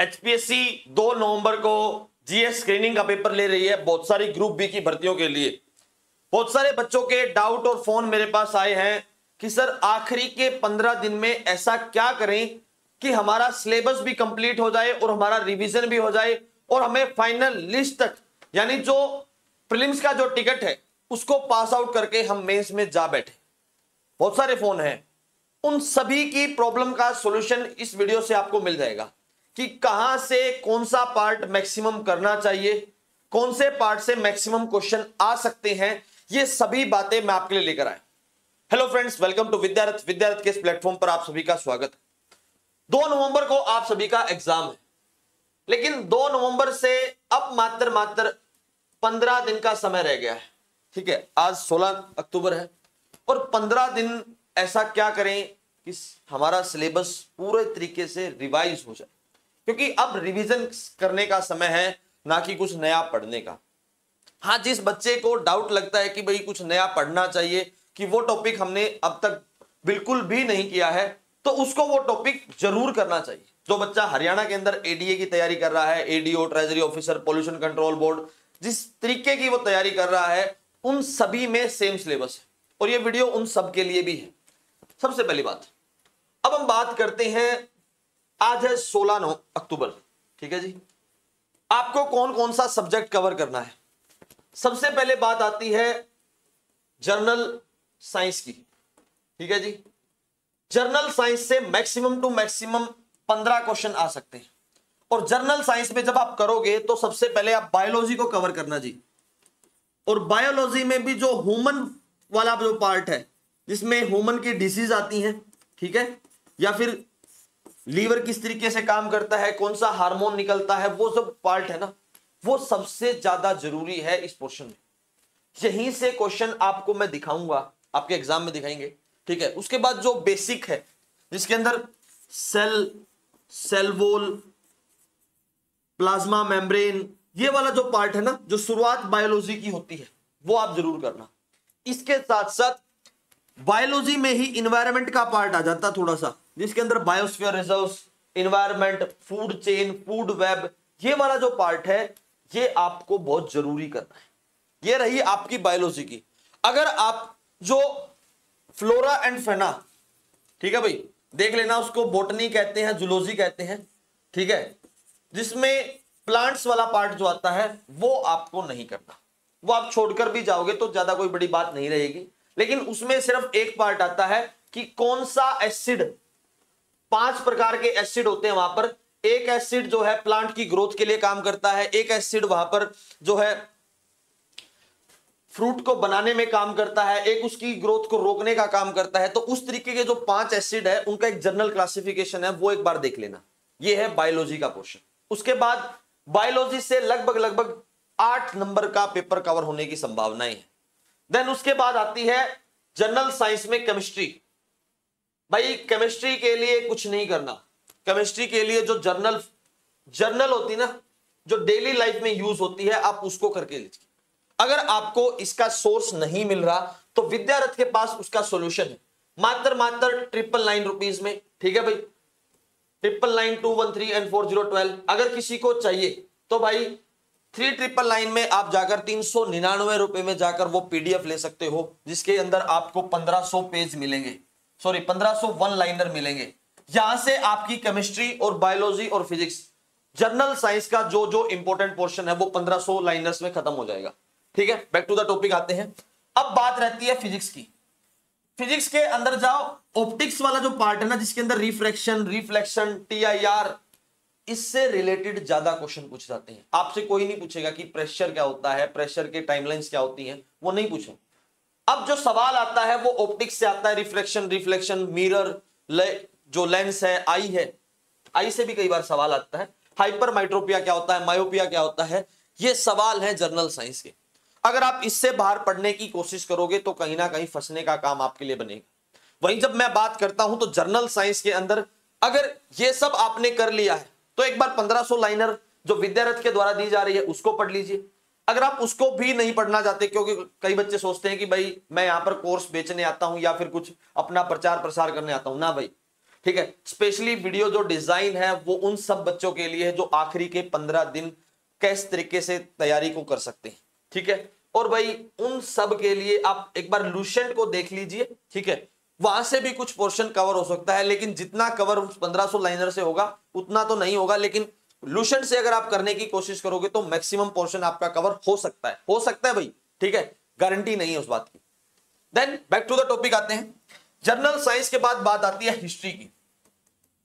HPSC 2 नवंबर को GS screening का paper ले रही है बहुत सारी ग्रुप बी की भर्तियों के लिए। बहुत सारे बच्चों के डाउट और फोन मेरे पास आए हैं कि सर आखिरी के 15 दिन में ऐसा क्या करें कि हमारा सिलेबस भी कंप्लीट हो जाए और हमारा रिवीजन भी हो जाए और हमें फाइनल लिस्ट तक यानी जो प्रीलिम्स का जो टिकट है उसको पास आउट करके हम मेंस में जा बैठे। बहुत सारे फोन हैं, उन सभी की प्रॉब्लम का सॉल्यूशन इस वीडियो से आपको मिल जाएगा कि कहां से कौन सा पार्ट मैक्सिमम करना चाहिए, कौन से पार्ट से मैक्सिमम क्वेश्चन आ सकते हैं, ये सभी बातें मैं आपके लिए लेकर आया। Hello friends, welcome to Vidyarath. Vidyarath के इस प्लेटफॉर्म पर आप सभी का स्वागत है। 2 नवंबर को आप सभी का एग्जाम है, लेकिन 2 नवंबर से अब मात्र 15 दिन का समय रह गया है। ठीक है, आज 16 अक्टूबर है और 15 दिन ऐसा क्या करें कि हमारा सिलेबस पूरे तरीके से रिवाइज हो जाए, क्योंकि अब रिवीजन करने का समय है, ना कि कुछ नया पढ़ने का। हाँ, जिस बच्चे को डाउट लगता है कि भाई कुछ नया पढ़ना चाहिए, कि वो टॉपिक हमने अब तक बिल्कुल भी नहीं किया है, तो उसको वो टॉपिक जरूर करना चाहिए। जो बच्चा हरियाणा के अंदर एडीए की तैयारी कर रहा है, ADO, treasury officer, pollution control board, जिस तरीके की वो तैयारी कर रहा है, उन सभी में सेम सिलेबस है और ये वीडियो उन सब के लिए भी है। सबसे पहली बात, अब हम बात करते हैं, आज है 16 अक्टूबर। ठीक है जी, आपको कौन कौन सा सब्जेक्ट कवर करना है। सबसे पहले बात आती है जर्नल साइंस की। ठीक है जी, जर्नल साइंस से मैक्सिमम टू मैक्सिमम 15 क्वेश्चन आ सकते हैं और जर्नल साइंस में जब आप करोगे तो सबसे पहले आप बायोलॉजी को कवर करना जी। और बायोलॉजी में भी जो ह्यूमन वाला जो पार्ट है, जिसमें ह्यूमन की डिसीज आती हैं, ठीक है, या फिर लीवर किस तरीके से काम करता है, कौन सा हार्मोन निकलता है, वो सब पार्ट है ना, वो सबसे ज्यादा जरूरी है इस पोर्शन में। यहीं से क्वेश्चन आपको मैं दिखाऊंगा, आपके एग्जाम में दिखाएंगे। ठीक है, उसके बाद जो बेसिक है, जिसके अंदर सेल वॉल, प्लाज्मा मेम्ब्रेन, ये वाला जो पार्ट है ना, जो शुरुआत बायोलॉजी की होती है, वो आप जरूर करना। इसके साथ साथ बायोलॉजी में ही इन्वायरमेंट का पार्ट आ जाता थोड़ा सा, जिसके अंदर biosphere reserves, environment, food chain, food web, ये वाला जो पार्ट है ये आपको बहुत जरूरी करना है। ये रही आपकी बायोलॉजी की। अगर आप जो फ्लोरा एंड फेना, ठीक है भाई, देख लेना, उसको बोटनी कहते हैं, जूलॉजी कहते हैं, ठीक है, जिसमें प्लांट्स वाला पार्ट जो आता है वो आपको नहीं करना। वो आप छोड़कर भी जाओगे तो ज्यादा कोई बड़ी बात नहीं रहेगी, लेकिन उसमें सिर्फ एक पार्ट आता है कि कौन सा एसिड, 5 प्रकार के एसिड होते हैं वहां पर। एक एसिड जो है प्लांट की ग्रोथ के लिए काम करता है, एक एसिड वहां पर जो है फ्रूट को बनाने में काम करता है, एक उसकी ग्रोथ को रोकने का काम करता है। तो उस तरीके के जो 5 एसिड है उनका एक जनरल क्लासिफिकेशन है, वो एक बार देख लेना। ये है बायोलॉजी का पोर्शन। उसके बाद बायोलॉजी से लगभग 8 नंबर का पेपर कवर होने की संभावनाएं है। देन उसके बाद आती है जनरल साइंस में केमिस्ट्री। भाई केमिस्ट्री के लिए कुछ नहीं करना, केमिस्ट्री के लिए जो जर्नल होती ना, जो डेली लाइफ में यूज होती है, आप उसको करके लीजिए। अगर आपको इसका सोर्स नहीं मिल रहा तो विद्यारथ के पास उसका सॉल्यूशन है, मात्र 999 रुपीज में। ठीक है भाई, 999213 एंड 4012। अगर किसी को चाहिए तो भाई 3999 में आप जाकर 399 रुपए में जाकर वो पीडीएफ ले सकते हो, जिसके अंदर आपको 1500 पेज मिलेंगे, सॉरी 1500 वन लाइनर मिलेंगे। यहां से आपकी केमिस्ट्री और बायोलॉजी और फिजिक्स, जर्नल साइंस का जो जो इंपॉर्टेंट पोर्शन है वो 1500 लाइनर्स में खत्म हो जाएगा। ठीक है, बैक टू द टॉपिक आते हैं। अब बात रहती है फिजिक्स की। फिजिक्स के अंदर जाओ, ऑप्टिक्स वाला जो पार्ट है ना, जिसके अंदर रिफ्रैक्शन, रिफ्लेक्शन, टीआईआर, इससे रिलेटेड ज्यादा क्वेश्चन पूछ जाते हैं। आपसे कोई नहीं पूछेगा कि प्रेशर क्या होता है, प्रेशर के टाइमलाइंस क्या होती हैं, वो नहीं पूछेंगे। अब जो सवाल आता है वो ऑप्टिक्स से आता है, रिफ्लेक्शन, मिरर, जो लेंस है, आई से भी कई बार सवाल आता है। हाइपर माइट्रोपिया क्या होता है, मायोपिया क्या होता है, ये सवाल है जर्नल साइंस के। अगर आप इससे बाहर पढ़ने की कोशिश करोगे तो कहीं ना कहीं फंसने का काम आपके लिए बनेगा। वहीं जब मैं बात करता हूं तो जर्नल साइंस के अंदर अगर ये सब आपने कर लिया है तो एक बार 1500 लाइनर जो विद्यारथ के द्वारा दी जा रही है उसको पढ़ लीजिए। अगर आप उसको भी नहीं पढ़ना चाहते, क्योंकि कई बच्चे सोचते हैं कि भाई मैं यहां पर कोर्स बेचने आता हूं या फिर कुछ अपना प्रचार प्रसार करने आता हूं, ना भाई, ठीक है। स्पेशली वीडियो जो डिजाइन है वो उन सब बच्चों के लिए है जो आखिरी के 15 दिन किस तरीके से तैयारी को कर सकते हैं, ठीक है। और भाई उन सब के लिए आप एक बार लुसेंट को देख लीजिए, ठीक है, वहां से भी कुछ पोर्शन कवर हो सकता है, लेकिन जितना कवर 1500 लाइनर से होगा उतना तो नहीं होगा, लेकिन लुसेंट से अगर आप करने की कोशिश करोगे तो मैक्सिमम पोर्शन आपका कवर हो सकता है भाई, ठीक है, गारंटी नहीं है उस बात की। Then back to the topic आते हैं। जनरल साइंस के बाद बात आती है हिस्ट्री की।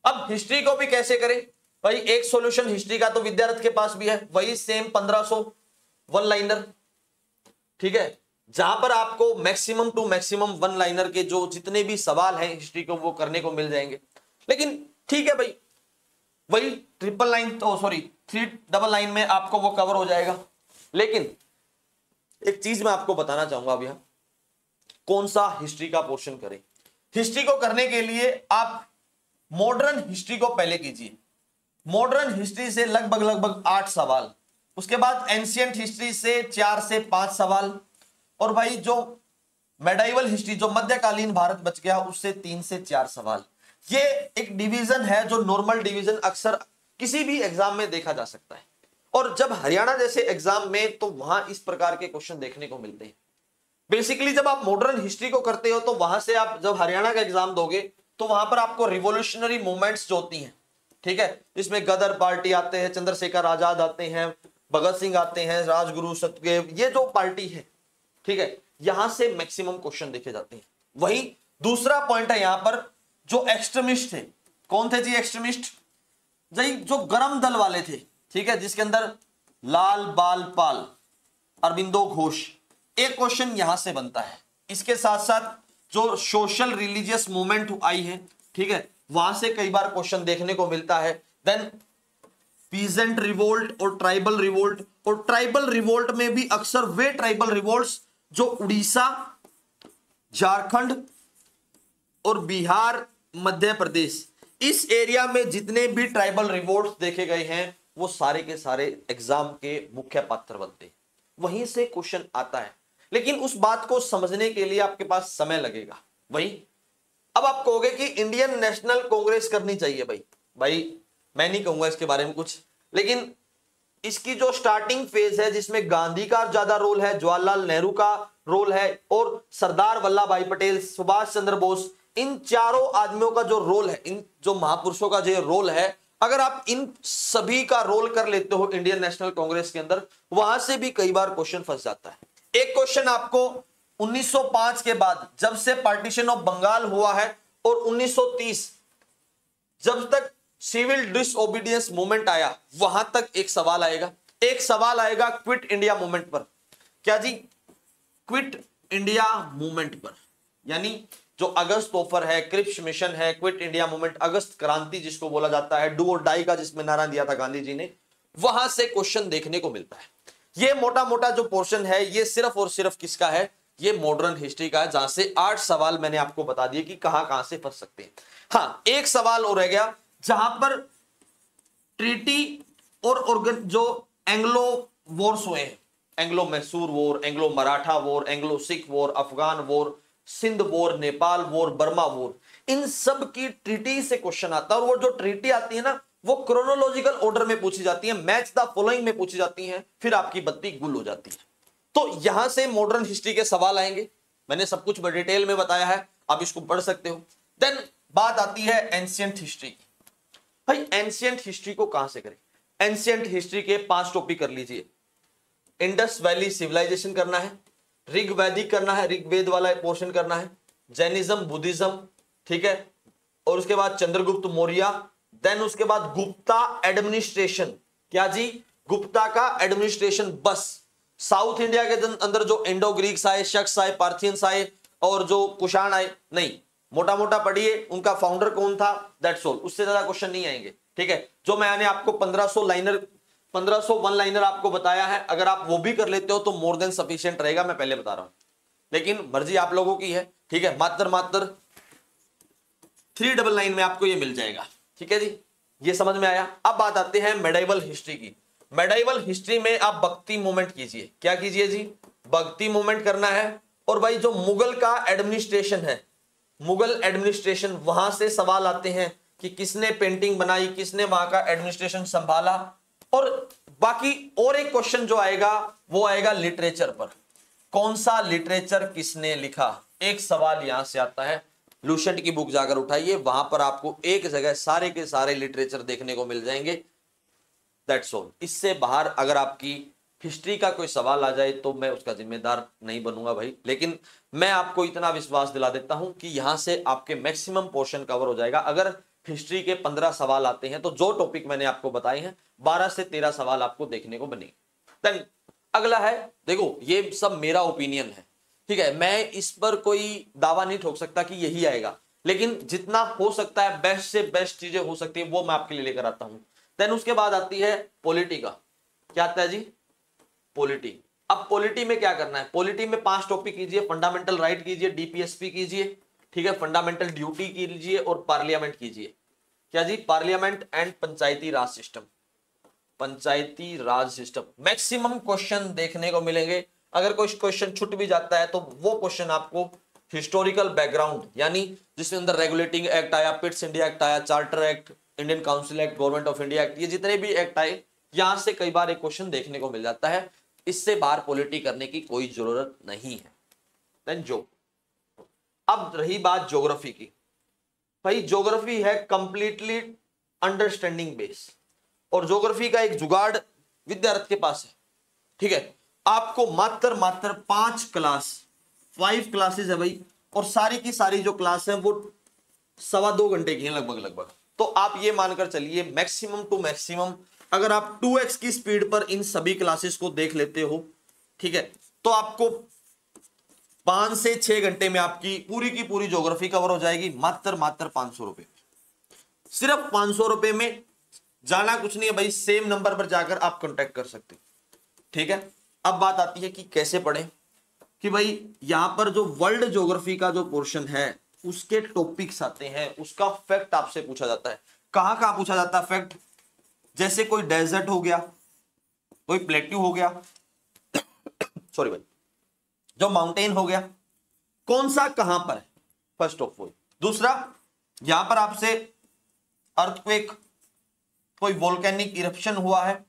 अब हिस्ट्री को भी कैसे करें भाई, एक सॉल्यूशन हिस्ट्री का तो विद्यार्थी के पास भी है, वही सेम 1500 वन लाइनर, ठीक है, जहां पर आपको maximum to maximum one liner के जो जितने भी सवाल हैं हिस्ट्री को वो करने को मिल जाएंगे। लेकिन ठीक है भाई, वही 399 में आपको वो कवर हो जाएगा। लेकिन एक चीज मैं आपको बताना चाहूंगा अब यहां, कौन सा हिस्ट्री का पोर्शन करें। हिस्ट्री को करने के लिए आप मॉडर्न हिस्ट्री को पहले कीजिए। मॉडर्न हिस्ट्री से लगभग 8 सवाल, उसके बाद एंशिएंट हिस्ट्री से 4 से 5 सवाल, और भाई जो मेडाइवल हिस्ट्री जो मध्यकालीन भारत बच गया उससे 3 से 4 सवाल। ये एक डिवीजन है जो नॉर्मल डिवीजन अक्सर किसी भी एग्जाम में देखा जा सकता है। और जब हरियाणा जैसे एग्जाम में तो वहां इस प्रकार के क्वेश्चन देखने को मिलते हैं। बेसिकली जब आप मॉडर्न हिस्ट्री को करते हो तो वहां से आप जब हरियाणा का एग्जाम दोगे तो वहां पर आपको रिवॉल्यूशनरी मूवमेंट्स जो होती हैं, ठीक है, इसमें गदर पार्टी आते हैं, चंद्रशेखर आजाद आते हैं, भगत सिंह आते हैं, राजगुरु सतदेव, ये जो पार्टी है, ठीक है, यहां से मैक्सिमम क्वेश्चन देखे जाते हैं। वही दूसरा पॉइंट है यहां पर जो एक्सट्रीमिस्ट थे। कौन थे जी एक्सट्रीमिस्ट? जी जो गरम दल वाले थे, ठीक है, जिसके अंदर लाल बाल पाल, अरविंदो घोष, एक क्वेश्चन यहां से बनता है। इसके साथ साथ जो सोशल रिलीजियस मूवमेंट आई है, ठीक है, वहां से कई बार क्वेश्चन देखने को मिलता है। देन पीजेंट रिवोल्ट और ट्राइबल रिवोल्ट, और ट्राइबल रिवोल्ट में भी अक्सर वे ट्राइबल रिवोल्ट्स जो उड़ीसा, झारखंड और बिहार, मध्य प्रदेश, इस एरिया में जितने भी ट्राइबल रिवोल्ट्स देखे गए हैं वो सारे के सारे एग्जाम के मुख्य पात्र बनते हैं, वहीं से क्वेश्चन आता है। लेकिन उस बात को समझने के लिए आपके पास समय लगेगा। वही अब आप कहोगे कि इंडियन नेशनल कांग्रेस करनी चाहिए। भाई मैं नहीं कहूंगा इसके बारे में कुछ, लेकिन इसकी जो स्टार्टिंग फेज है जिसमें गांधी का ज्यादा रोल है, जवाहरलाल नेहरू का रोल है, और सरदार वल्लभ भाई पटेल, सुभाष चंद्र बोस, इन चारों आदमियों का जो रोल है, इन जो महापुरुषों का जो रोल है, अगर आप इन सभी का रोल कर लेते हो इंडियन नेशनल कांग्रेस के अंदर, वहां से भी कई बार क्वेश्चन फंस जाता है। एक क्वेश्चन आपको 1905 के बाद जब से पार्टीशन ऑफ बंगाल हुआ है और 1930 जब तक सिविल डिसओबीडियंस मूवमेंट आया वहां तक एक सवाल आएगा। एक सवाल आएगा क्विट इंडिया मूवमेंट पर। क्या जी? क्विट इंडिया मूवमेंट पर, यानी जो अगस्त ऑफर है, क्रिप्स मिशन है, क्विट इंडिया मूवमेंट, अगस्त क्रांति जिसको बोला जाता है, डू और डाई का जिसमें नारा दिया था गांधी जी ने, वहां से क्वेश्चन देखने को मिलता है। ये मोटा मोटा जो पोर्शन है ये सिर्फ और सिर्फ किसका है? ये मॉडर्न हिस्ट्री का है, जहां से 8 सवाल मैंने आपको बता दिए कि कहां से फंस सकते हैं। हाँ, एक सवाल और रह गया जहां पर ट्रीटी और जो एंग्लो वॉर्स हुए हैं, Anglo Mysore war, Anglo Maratha war, Anglo Sikh war, Afghan war, Sindh war, Nepal war, Burma war, इन सब की ट्रीटी से क्वेश्चन आता है। और वो जो ट्रीटी आती है ना वो क्रोनोलॉजिकल ऑर्डर में पूछी जाती है, मैच द फॉलोइंग में पूछी जाती है, फिर आपकी बत्ती गुल हो जाती है। तो यहां से मॉडर्न हिस्ट्री के सवाल आएंगे। मैंने सब कुछ डिटेल में बताया है, आप इसको पढ़ सकते हो। देन बात आती है एंशिएंट हिस्ट्री की। भाई एंशिएंट हिस्ट्री को कहां से करें? एंशिएंट हिस्ट्री के 5 टॉपिक कर लीजिए। इंडस वैली सिविलाइजेशन करना है, ऋग वैदिक करना है, ऋग्वेद वाला पोर्शन करना है, जैनिज्म, बुद्धिज्म, ठीक है, और उसके बाद चंद्रगुप्त मौर्य, देन उसके बाद गुप्ता एडमिनिस्ट्रेशन। क्या जी? गुप्ता का एडमिनिस्ट्रेशन। बस साउथ इंडिया के अंदर जो इंडो ग्रीक्स आए, शक्स आए, पार्थियंस आए और जो कुषाण आए नहीं, मोटा मोटा पढ़िए उनका फाउंडर कौन था, दैट्स ऑल, उससे ज्यादा क्वेश्चन नहीं आएंगे। ठीक है, जो मैंने आपको 1500 वन लाइनर आपको बताया है, अगर आप वो भी कर लेते हो तो मोर देन सफिशिएंट रहेगा, मैं पहले बता रहा हूं। लेकिन मर्जी आप लोगों की है, ठीक है, मात्र 399 में आपको ये मिल जाएगा। ठीक है जी, ये समझ में आया। अब बात आते हैं मेडाइवल हिस्ट्री की। मेडाइवल हिस्ट्री में आप भक्ति मूवमेंट कीजिए। क्या कीजिए जी? भक्ति मूवमेंट करना है। और भाई जो मुगल का एडमिनिस्ट्रेशन है, मुगल एडमिनिस्ट्रेशन, वहां से सवाल आते हैं कि किसने पेंटिंग बनाई, किसने वहां का एडमिनिस्ट्रेशन संभाला। और बाकी और एक क्वेश्चन जो आएगा वो आएगा लिटरेचर पर, कौन सा लिटरेचर किसने लिखा, एक सवाल यहां से आता है। लूसेंट की बुक जाकर उठाइए, वहां पर आपको एक जगह सारे के सारे लिटरेचर देखने को मिल जाएंगे। That's all. इससे बाहर अगर आपकी हिस्ट्री का कोई सवाल आ जाए तो मैं उसका जिम्मेदार नहीं बनूंगा भाई, लेकिन मैं आपको इतना विश्वास दिला देता हूं कि यहां से आपके मैक्सिमम पोर्शन कवर हो जाएगा। अगर हिस्ट्री के 15 सवाल आते हैं तो जो टॉपिक मैंने आपको बताए हैं 12 से 13 सवाल आपको देखने को बनेंगे। देन अगला है, देखो ये सब मेरा ओपिनियन है, ठीक है, मैं इस पर कोई दावा नहीं ठोक सकता कि यही आएगा, लेकिन जितना हो सकता है बेस्ट से बेस्ट चीजें हो सकती है वो मैं आपके लिए लेकर आता हूं। देन उसके बाद आती है पॉलिटी का, क्या आता है जी, पॉलिटी। अब पॉलिटी में क्या करना है, पॉलिटी में 5 टॉपिक कीजिए, फंडामेंटल राइट कीजिए, डीपीएसपी कीजिए, ठीक है, फंडामेंटल ड्यूटी कीजिए और पार्लियामेंट कीजिए। क्या जी, parliament and panchayati raj system, panchayati raj system. Maximum question देखने को मिलेंगे। अगर कोई क्वेश्चन छूट भी जाता है तो वो क्वेश्चन आपको हिस्टोरिकल बैकग्राउंड, यानी जिसके अंदर रेगुलेटिंग एक्ट आया, पिट्स इंडिया एक्ट आया, charter act, Indian council act, government of India act, ये जितने भी एक्ट आए यहां से कई बार एक क्वेश्चन देखने को मिल जाता है। इससे बाहर पॉलिटी करने की कोई जरूरत नहीं है। देन जो अब रही बात ज्योग्राफी की, भाई ज्योग्राफी है कंप्लीटली अंडरस्टैंडिंग बेस, और ज्योग्राफी का एक जुगाड़ विद्यार्थी के पास है, ठीक है। आपको मात्र 5 क्लासेस है भाई, और सारी की सारी जो क्लास है वो 2.25 घंटे की है लगभग। तो आप ये मानकर चलिए मैक्सिमम टू मैक्सिमम अगर आप 2x की स्पीड पर इन सभी क्लासेस को देख लेते हो, ठीक है, तो आपको 5 से 6 घंटे में आपकी पूरी की पूरी ज्योग्राफी कवर हो जाएगी, मात्र 500 रुपए, सिर्फ 500 रुपए में। जाना कुछ नहीं है भाई, सेम नंबर पर जाकर आप कांटेक्ट कर सकते हो, ठीक है। अब बात आती है कि कैसे पढ़ें, कि भाई यहां पर जो वर्ल्ड ज्योग्राफी का जो पोर्शन है उसके टॉपिक्स आते हैं, उसका फैक्ट आपसे पूछा जाता है। कहां पूछा जाता है फैक्ट, जैसे कोई डेजर्ट हो गया, कोई प्लेट्यू हो गया सॉरी भाई, जो माउंटेन हो गया, कौन सा कहां पर है, फर्स्ट ऑफ ऑल। दूसरा, यहां पर आपसे अर्थक्वेक, कोई वोल्केनिक इरप्शन हुआ है,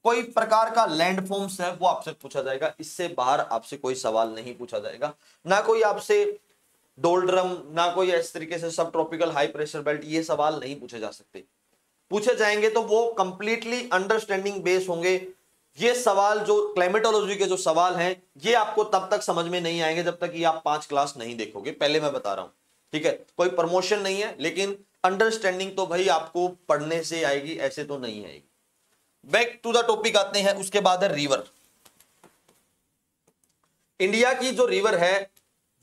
कोई प्रकार का लैंडफॉर्म्स है, वो आपसे पूछा जाएगा। इससे बाहर आपसे कोई सवाल नहीं पूछा जाएगा, ना कोई आपसे डोल्ड्रम, ना कोई इस तरीके से सब ट्रॉपिकल हाई प्रेशर बेल्ट, ये सवाल नहीं पूछे जा सकते। पूछे जाएंगे तो वो कंप्लीटली अंडरस्टैंडिंग बेस होंगे। ये सवाल जो क्लाइमेटोलॉजी के जो सवाल हैं ये आपको तब तक समझ में नहीं आएंगे जब तक ये आप 5 क्लास नहीं देखोगे, पहले मैं बता रहा हूं, ठीक है। कोई प्रमोशन नहीं है, लेकिन अंडरस्टैंडिंग तो भाई आपको पढ़ने से आएगी, ऐसे तो नहीं आएगी। बैक टू द टॉपिक आते हैं, उसके बाद है रिवर। इंडिया की जो रिवर है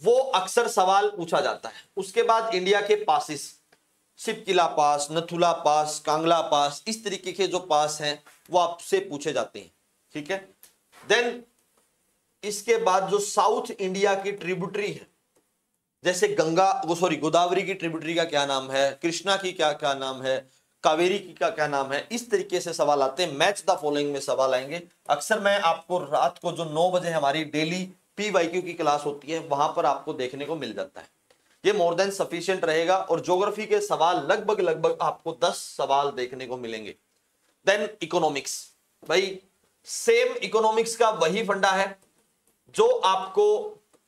वो अक्सर सवाल पूछा जाता है। उसके बाद इंडिया के पासिस, शिपकिला पास, नथुला पास, कांगला पास, इस तरीके के जो पास हैं वो आपसे पूछे जाते हैं, ठीक है। देन इसके बाद जो साउथ इंडिया की ट्रिब्यूटरी है, जैसे गोदावरी की ट्रिब्यूटरी का क्या नाम है, कृष्णा की क्या नाम है, कावेरी की क्या नाम है, इस तरीके से सवाल आते हैं। मैच द फॉलोइंग में सवाल आएंगे। अक्सर मैं आपको रात को जो 9 बजे हमारी डेली PYQ की क्लास होती है वहां पर आपको देखने को मिल जाता है, ये मोर देन सफिशिएंट रहेगा। और ज्योग्राफी के सवाल लगभग आपको 10 सवाल देखने को मिलेंगे। देन इकोनॉमिक्स, भाई सेम इकोनॉमिक्स का वही फंडा है जो आपको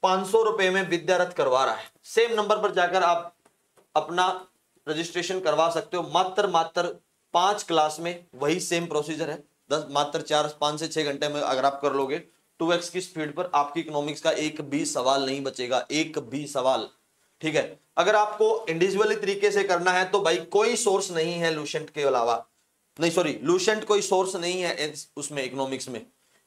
500 रुपए में विद्यारथ करवा रहा है। सेम नंबर पर जाकर आप अपना रजिस्ट्रेशन करवा सकते हो। मात्र 5 क्लास में वही सेम प्रोसीजर है, मात्र 5 से 6 घंटे में अगर आप कर लोगे 2x की स्पीड पर, आपकी इकोनॉमिक्स का एक भी सवाल नहीं बचेगा, एक भी सवाल, ठीक है। अगर आपको इंडिविजुअली तरीके से करना है तो भाई कोई सोर्स नहीं है लूसेंट के अलावा, नहीं सॉरी, लूसेंट कोई सोर्स नहीं है उसमें,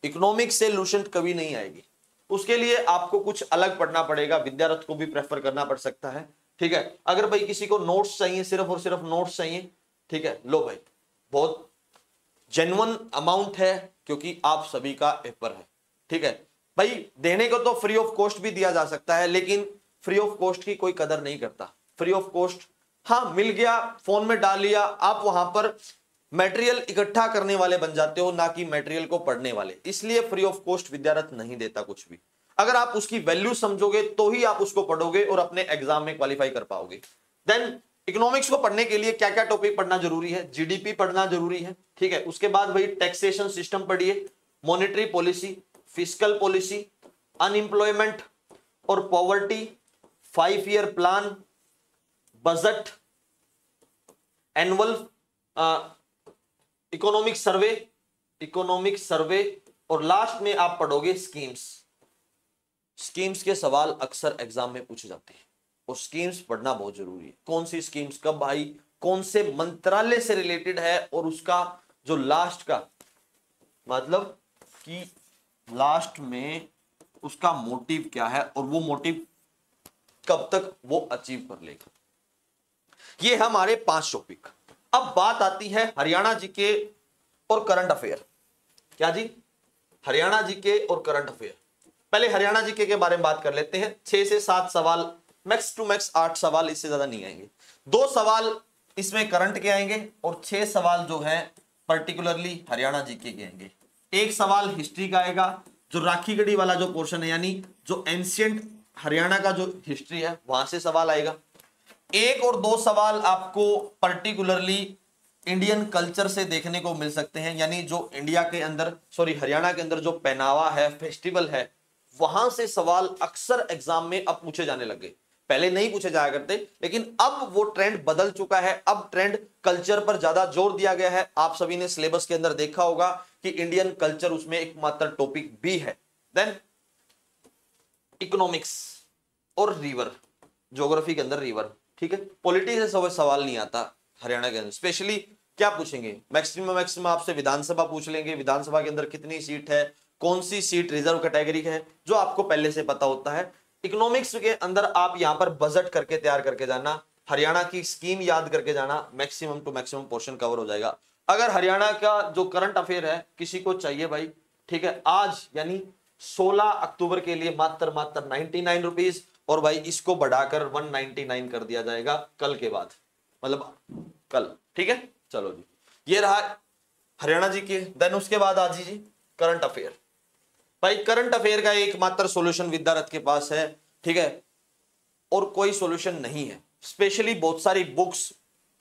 इकोनॉमिक्स से लूसेंट कभी नहीं आएगी। उसके लिए आपको कुछ अलग पढ़ना पड़ेगा, विद्यारथ को भी प्रेफर करना पड़ सकता है, ठीक है। अगर भाई किसी को नोट्स चाहिए, सिर्फ और सिर्फ नोट्स चाहिए, ठीक है, लो भाई, बहुत जेन्युइन अमाउंट है क्योंकि आप सभी का पेपर है, ठीक है। भाई देने को तो फ्री ऑफ कॉस्ट भी दिया जा सकता है, लेकिन फ्री ऑफ कॉस्ट की कोई कदर नहीं करता। फ्री ऑफ कॉस्ट, हाँ मिल गया, फोन में डाल लिया, आप वहां पर मटेरियल इकट्ठा करने वाले बन जाते हो, ना कि मटेरियल को पढ़ने वाले। इसलिए फ्री ऑफ कॉस्ट विद्यारथ नहीं देता कुछ भी। अगर आप उसकी वैल्यू समझोगे तो ही आप उसको पढ़ोगे और अपने एग्जाम में क्वालिफाई कर पाओगे। देन इकोनॉमिक्स को पढ़ने के लिए क्या क्या टॉपिक पढ़ना जरूरी है? जीडीपी पढ़ना जरूरी है, ठीक है। उसके बाद भाई टैक्सेशन सिस्टम पढ़िए, monetary policy, fiscal policy, unemployment और poverty, 5 year plan, budget, annual economic survey और लास्ट में आप पढ़ोगे स्कीम्स। स्कीम्स के सवाल अक्सर एग्जाम में पूछे जाते हैं और स्कीम्स पढ़ना बहुत जरूरी है। कौन सी स्कीम्स कब भाई, कौन से मंत्रालय से रिलेटेड है और उसका जो लास्ट का मतलब कि लास्ट में उसका मोटिव क्या है और वो मोटिव कब तक वो अचीव कर लेगा। ये हमारे 5 टॉपिक। अब बात आती है हरियाणा जीके और करंट अफेयर। क्या जी? हरियाणा जीके और करंट अफेयर। पहले हरियाणा जीके के बारे में बात कर लेते हैं। 6 से 7 सवाल, मैक्स टू मैक्स 8 सवाल, इससे ज्यादा नहीं आएंगे। 2 सवाल इसमें करंट के आएंगे और 6 सवाल जो है पर्टिकुलरली हरियाणा जीके के आएंगे। 1 सवाल हिस्ट्री का आएगा, जो राखी गढ़ी वाला जो पोर्शन है, यानी जो एंशियंट हरियाणा का जो हिस्ट्री है वहां से सवाल आएगा। 1 और 2 सवाल आपको पर्टिकुलरली इंडियन कल्चर से देखने को मिल सकते हैं, यानी जो इंडिया के अंदर हरियाणा के अंदर जो पहनावा है, फेस्टिवल है, वहां से सवाल अक्सर एग्जाम में अब पूछे जाने लगे। पहले नहीं पूछे जाया करते, लेकिन अब वो ट्रेंड बदल चुका है। अब ट्रेंड कल्चर पर ज्यादा जोर दिया गया है। आप सभी ने सिलेबस के अंदर देखा होगा कि इंडियन कल्चर उसमें एकमात्र टॉपिक भी है। देन इकोनॉमिक्स और रिवर, ज्योग्राफी के अंदर रिवर, ठीक है। पॉलिटी से सवाल नहीं आता हरियाणा के अंदर। स्पेशली क्या पूछेंगे? मैक्सिमम आपसे विधानसभा पूछ लेंगे, विधानसभा के अंदर कितनी सीट है, कौन सी सीट रिजर्व कैटेगरी है, जो आपको पहले से पता होता है। इकोनॉमिक्स के अंदर आप यहां पर बजट करके तैयार करके जाना, हरियाणा की स्कीम याद करके जाना, maximum to maximum portion cover हो जाएगा। अगर हरियाणा का जो करंट अफेयर है किसी को चाहिए भाई, ठीक है, आज यानी 16 अक्टूबर के लिए मात्र 99 रुपीज, और भाई इसको बढ़ाकर 199 कर दिया जाएगा कल के बाद, मतलब कल, ठीक है। चलो जी, ये रहा हरियाणा जी के। देन उसके बाद आज जी करंट अफेयर। भाई करंट अफेयर का एकमात्र सॉल्यूशन विद्यारथ के पास है, ठीक है, और कोई सॉल्यूशन नहीं है। स्पेशली बहुत सारी बुक्स,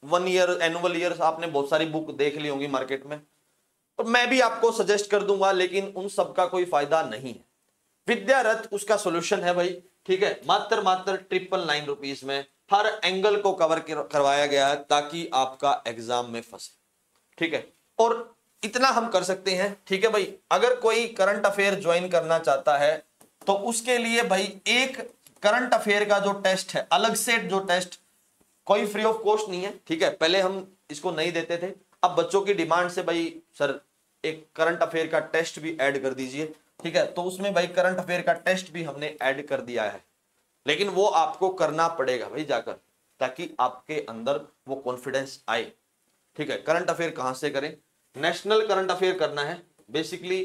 1 ईयर, एनुअल ईयर, आपने बहुत सारी बुक देख ली होंगी मार्केट में, और मैं भी आपको सजेस्ट कर दूंगा, लेकिन उन सब का कोई फायदा नहीं है। विद्यारथ उसका सॉल्यूशन है भाई, ठीक है। मात्र 999 रुपीज में हर एंगल को कवर करवाया गया है ताकि आपका एग्जाम में फंसे, ठीक है। और इतना हम कर सकते हैं, ठीक है भाई। अगर कोई करंट अफेयर ज्वाइन करना चाहता है तो उसके लिए भाई एक करंट अफेयर का जो टेस्ट है, अलग से जो टेस्ट, कोई फ्री ऑफ कॉस्ट नहीं है, ठीक है। पहले हम इसको नहीं देते थे, अब बच्चों की डिमांड से भाई सर एक करंट अफेयर का टेस्ट भी ऐड कर दीजिए, ठीक है। तो उसमें भाई करंट अफेयर का टेस्ट भी हमने ऐड कर दिया है, लेकिन वो आपको करना पड़ेगा भाई जाकर, ताकि आपके अंदर वो कॉन्फिडेंस आए, ठीक है। करंट अफेयर कहां से करें? नेशनल करंट अफेयर करना है, बेसिकली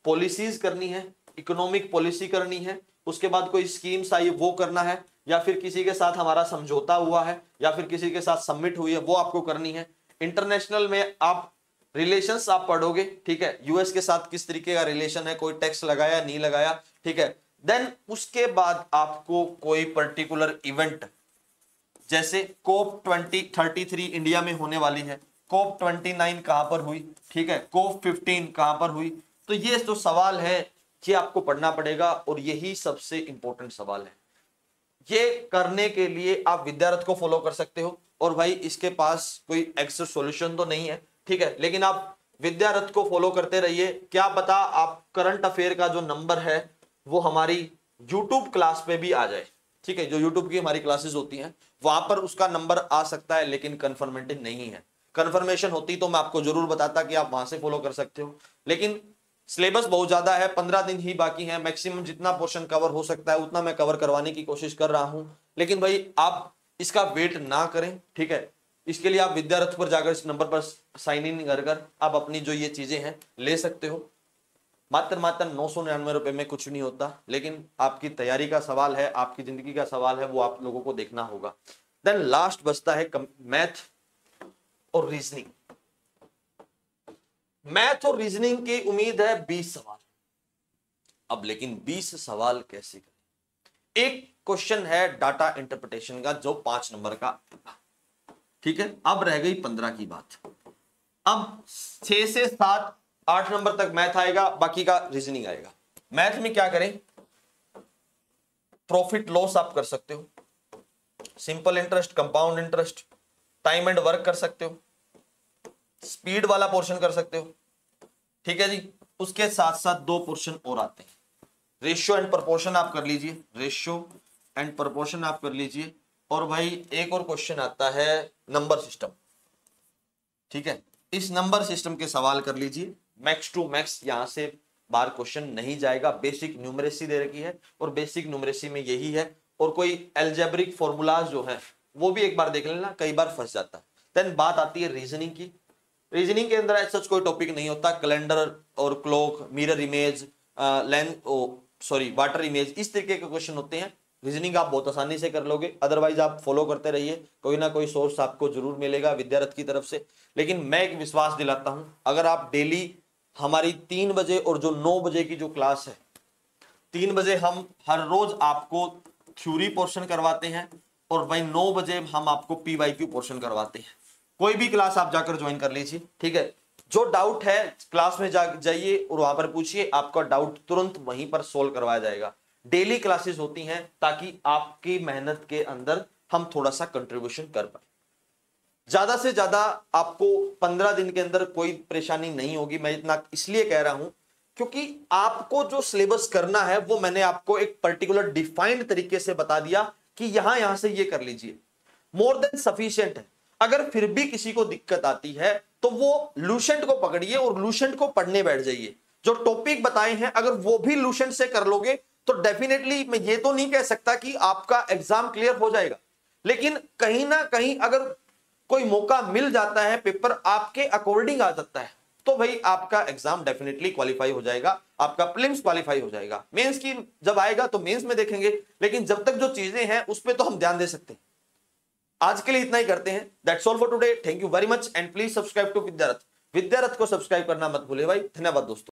पॉलिसीज करनी है, इकोनॉमिक पॉलिसी करनी है, उसके बाद कोई स्कीम्स आई वो करना है, या फिर किसी के साथ हमारा समझौता हुआ है, या फिर किसी के साथ सबमिट हुई है, वो आपको करनी है। इंटरनेशनल में आप रिलेशंस आप पढ़ोगे, ठीक है, यूएस के साथ किस तरीके का रिलेशन है, कोई टैक्स लगाया नहीं लगाया, ठीक है। देन उसके बाद आपको कोई पर्टिकुलर इवेंट, जैसे कोप 2033 इंडिया में होने वाली है, कोप 29 कहां पर हुई, ठीक है, कोप 15 कहां पर हुई, तो ये जो सवाल है ये आपको पढ़ना पड़ेगा, और यही सबसे इंपॉर्टेंट सवाल है। ये करने के लिए आप विद्यारथ को फॉलो कर सकते हो, और भाई इसके पास कोई एक्स्ट्रा सॉल्यूशन तो नहीं है, ठीक है, लेकिन आप विद्यारथ को फॉलो करते रहिए। क्या पता आप करंट अफेयर का जो नंबर है वो हमारी यूट्यूब क्लास पे भी आ जाए, ठीक है। जो यूट्यूब की हमारी क्लासेस होती हैं वहां पर उसका नंबर आ सकता है, लेकिन कंफर्मेटेड नहीं है। कंफर्मेशन होती तो मैं आपको जरूर बताता कि आप वहां से फॉलो कर सकते हो, लेकिन सिलेबस बहुत ज्यादा है, 15 दिन ही बाकी है। मैक्सिमम जितना पोर्शन कवर हो सकता है उतना मैं कवर करवाने की कोशिश कर रहा हूं, लेकिन भाई आप इसका वेट ना करें, ठीक है। इसके लिए आप विद्यारथ पर जाकर इस नंबर पर साइन इन कर आप अपनी जो ये चीजें हैं ले सकते हो। मात्र 999 रुपए में कुछ नहीं होता, लेकिन आपकी तैयारी का सवाल है, आपकी जिंदगी का सवाल है, वो आप लोगों को देखना होगा। देन लास्ट बचता है मैथ और रीजनिंग। मैथ और रीजनिंग की उम्मीद है 20 सवाल, अब लेकिन 20 सवाल कैसे करें। एक क्वेश्चन है डाटा इंटरप्रिटेशन का जो 5 नंबर का, ठीक है। अब रह गई 15 की बात। अब 6 से 7 8 नंबर तक मैथ आएगा, बाकी का रीजनिंग आएगा। मैथ में क्या करें, प्रॉफिट लॉस आप कर सकते हो, simple interest, compound interest, time and work कर सकते हो, स्पीड वाला पोर्शन कर सकते हो, ठीक है जी। उसके साथ साथ 2 पोर्शन और आते हैं, रेशियो एंड प्रोपोर्शन आप कर लीजिए, रेशियो एंड प्रोपोर्शन आप कर लीजिए। और भाई एक और क्वेश्चन आता है नंबर सिस्टम, ठीक है। इस नंबर सिस्टम के सवाल कर लीजिए, मैक्स टू मैक्स यहां से बार क्वेश्चन नहीं जाएगा। बेसिक न्यूमरेसी दे रखी है और बेसिक न्यूमरेसी में यही है, और कोई एल्जेब्रिक फॉर्मूलाज जो है वो भी एक बार देख लेना, कई बार फंस जाता है। देन बात आती है रीजनिंग की। रीजनिंग के अंदर ऐसा कोई टॉपिक नहीं होता, कैलेंडर और clock, mirror image, water image, इस तरीके के क्वेश्चन होते हैं। रीजनिंग आप बहुत आसानी से कर लोगे, अदरवाइज आप फॉलो करते रहिए, कोई ना कोई सोर्स आपको जरूर मिलेगा विद्यारथ की तरफ से। लेकिन मैं एक विश्वास दिलाता हूं, अगर आप डेली हमारी 3 बजे और जो 9 बजे की जो क्लास है, 3 बजे हम हर रोज आपको थ्योरी पोर्शन करवाते हैं और भाई 9 बजे हम आपको पीवाईक्यू पोर्शन करवाते हैं। कोई भी क्लास आप जाकर ज्वाइन कर लीजिए, ठीक है। जो डाउट है क्लास में जाइए और वहां पर पूछिए, आपका डाउट तुरंत वहीं पर सोल्व करवाया जाएगा। डेली क्लासेस होती हैं ताकि आपकी मेहनत के अंदर हम थोड़ा सा कंट्रीब्यूशन कर पाए। ज्यादा से ज्यादा आपको 15 दिन के अंदर कोई परेशानी नहीं होगी। मैं इतना इसलिए कह रहा हूं क्योंकि आपको जो सिलेबस करना है वो मैंने आपको एक पर्टिकुलर डिफाइंड तरीके से बता दिया कि यहां से ये कर लीजिए, मोर देन सफिशिएंट है। अगर फिर भी किसी को दिक्कत आती है तो वो लूसेंट को पकड़िए और लूसेंट को पढ़ने बैठ जाइए। जो टॉपिक बताए हैं अगर वो भी लूसेंट से कर लोगे तो डेफिनेटली मैं ये तो नहीं कह सकता कि आपका एग्जाम क्लियर हो जाएगा, लेकिन कहीं ना कहीं अगर कोई मौका मिल जाता है, पेपर आपके अकॉर्डिंग आ जाता है, तो भाई आपका एग्जाम डेफिनेटली क्वालिफाई हो जाएगा, आपका प्रीलिम्स क्वालिफाई हो जाएगा। मेंस की जब आएगा तो मेंस में देखेंगे, लेकिन जब तक जो चीजें हैं उस पर तो हम ध्यान दे सकते हैं। आज के लिए इतना ही करते हैं। That's all for today. Thank you very much and please subscribe to Vidyarath. Vidyarath को सब्सक्राइब करना मत भूलिए भाई। धन्यवाद दोस्तों।